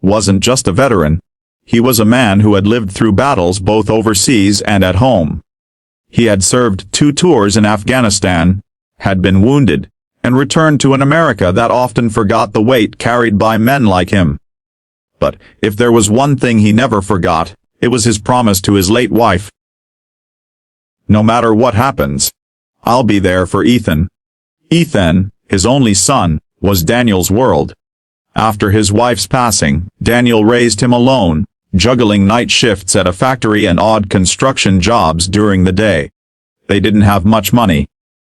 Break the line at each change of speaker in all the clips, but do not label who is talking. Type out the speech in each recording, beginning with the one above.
wasn't just a veteran. He was a man who had lived through battles both overseas and at home. He had served 2 tours in Afghanistan, had been wounded, and returned to an America that often forgot the weight carried by men like him. But if there was one thing he never forgot, it was his promise to his late wife. "No matter what happens, I'll be there for Ethan." Ethan, his only son, was Daniel's world. After his wife's passing, Daniel raised him alone, juggling night shifts at a factory and odd construction jobs during the day. They didn't have much money.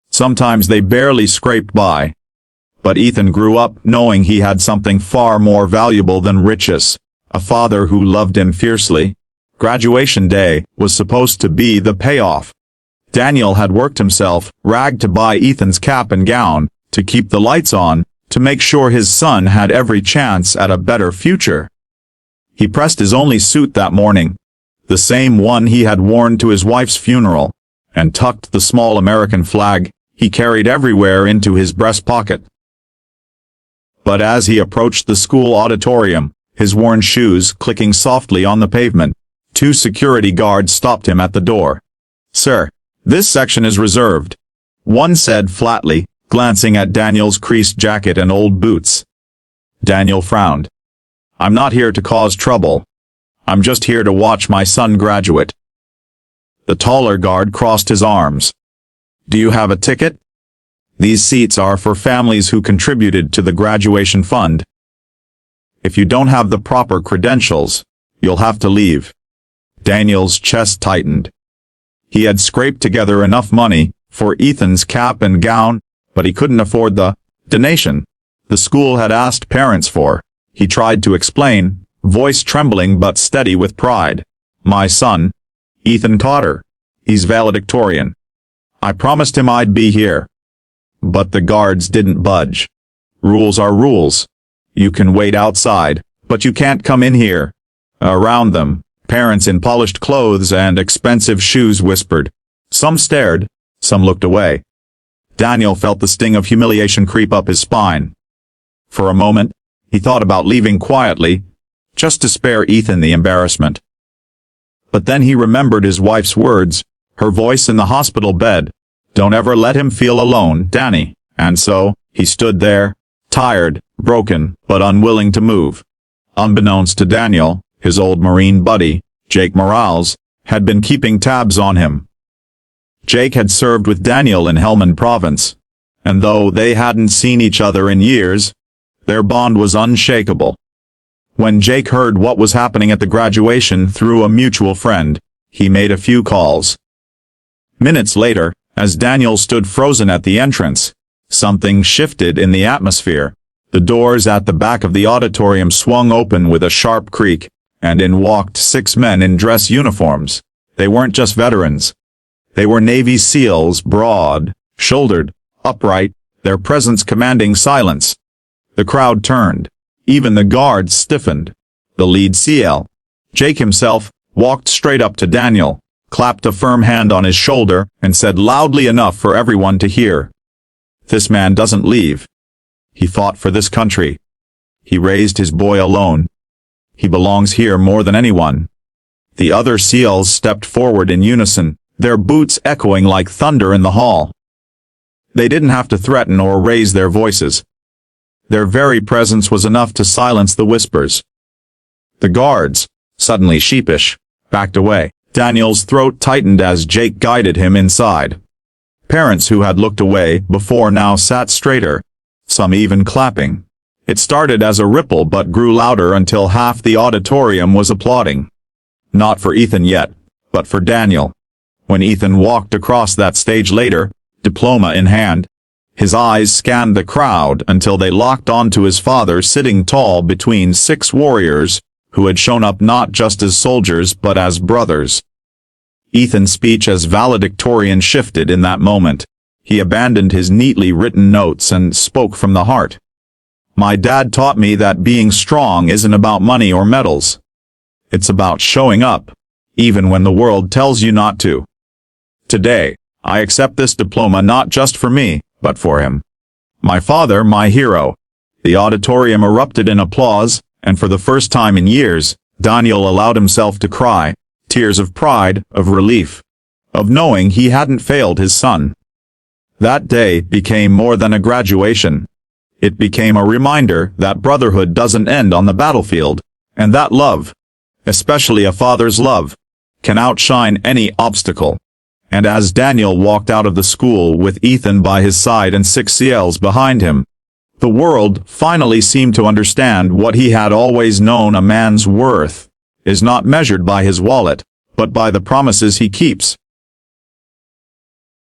Sometimes they barely scraped by. But Ethan grew up knowing he had something far more valuable than riches, a father who loved him fiercely. Graduation day was supposed to be the payoff. Daniel had worked himself ragged to buy Ethan's cap and gown, to keep the lights on, to make sure his son had every chance at a better future. He pressed his only suit that morning, the same one he had worn to his wife's funeral, and tucked the small American flag he carried everywhere into his breast pocket. But as he approached the school auditorium, his worn shoes clicking softly on the pavement, 2 security guards stopped him at the door. "Sir, this section is reserved," one said flatly, glancing at Daniel's creased jacket and old boots. Daniel frowned. "I'm not here to cause trouble. I'm just here to watch my son graduate." The taller guard crossed his arms. "Do you have a ticket? These seats are for families who contributed to the graduation fund. If you don't have the proper credentials, you'll have to leave." Daniel's chest tightened. He had scraped together enough money for Ethan's cap and gown, but he couldn't afford the donation the school had asked parents for. He tried to explain, voice trembling but steady with pride. "My son, Ethan Cotter. He's valedictorian. I promised him I'd be here." But the guards didn't budge. "Rules are rules. You can wait outside, but you can't come in here." Around them, parents in polished clothes and expensive shoes whispered. Some stared, some looked away. Daniel felt the sting of humiliation creep up his spine. For a moment, he thought about leaving quietly, just to spare Ethan the embarrassment. But then he remembered his wife's words, her voice in the hospital bed. "Don't ever let him feel alone, Danny." And so, he stood there, tired, broken, but unwilling to move. Unbeknownst to Daniel, his old Marine buddy, Jake Morales, had been keeping tabs on him. Jake had served with Daniel in Helmand Province, and though they hadn't seen each other in years, their bond was unshakable. When Jake heard what was happening at the graduation through a mutual friend, he made a few calls. Minutes later, as Daniel stood frozen at the entrance, something shifted in the atmosphere. The doors at the back of the auditorium swung open with a sharp creak, and in walked 6 men in dress uniforms. They weren't just veterans. They were Navy SEALs, broad-shouldered, upright, their presence commanding silence. The crowd turned. Even the guards stiffened. The lead SEAL, Jake himself, walked straight up to Daniel, clapped a firm hand on his shoulder, and said loudly enough for everyone to hear, "This man doesn't leave. He fought for this country. He raised his boy alone. He belongs here more than anyone." The other SEALs stepped forward in unison, their boots echoing like thunder in the hall. They didn't have to threaten or raise their voices. Their very presence was enough to silence the whispers. The guards, suddenly sheepish, backed away. Daniel's throat tightened as Jake guided him inside. Parents who had looked away before now sat straighter, some even clapping. It started as a ripple but grew louder until half the auditorium was applauding. Not for Ethan yet, but for Daniel. When Ethan walked across that stage later, diploma in hand, his eyes scanned the crowd until they locked onto his father sitting tall between 6 warriors, who had shown up not just as soldiers but as brothers. Ethan's speech as valedictorian shifted in that moment. He abandoned his neatly written notes and spoke from the heart. "My dad taught me that being strong isn't about money or medals. It's about showing up, even when the world tells you not to. Today, I accept this diploma not just for me, but for him. My father, my hero." The auditorium erupted in applause, and for the first time in years, Daniel allowed himself to cry, tears of pride, of relief, of knowing he hadn't failed his son. That day became more than a graduation. It became a reminder that brotherhood doesn't end on the battlefield, and that love, especially a father's love, can outshine any obstacle. And as Daniel walked out of the school with Ethan by his side and 6 CLs behind him, the world finally seemed to understand what he had always known: a man's worth is not measured by his wallet, but by the promises he keeps.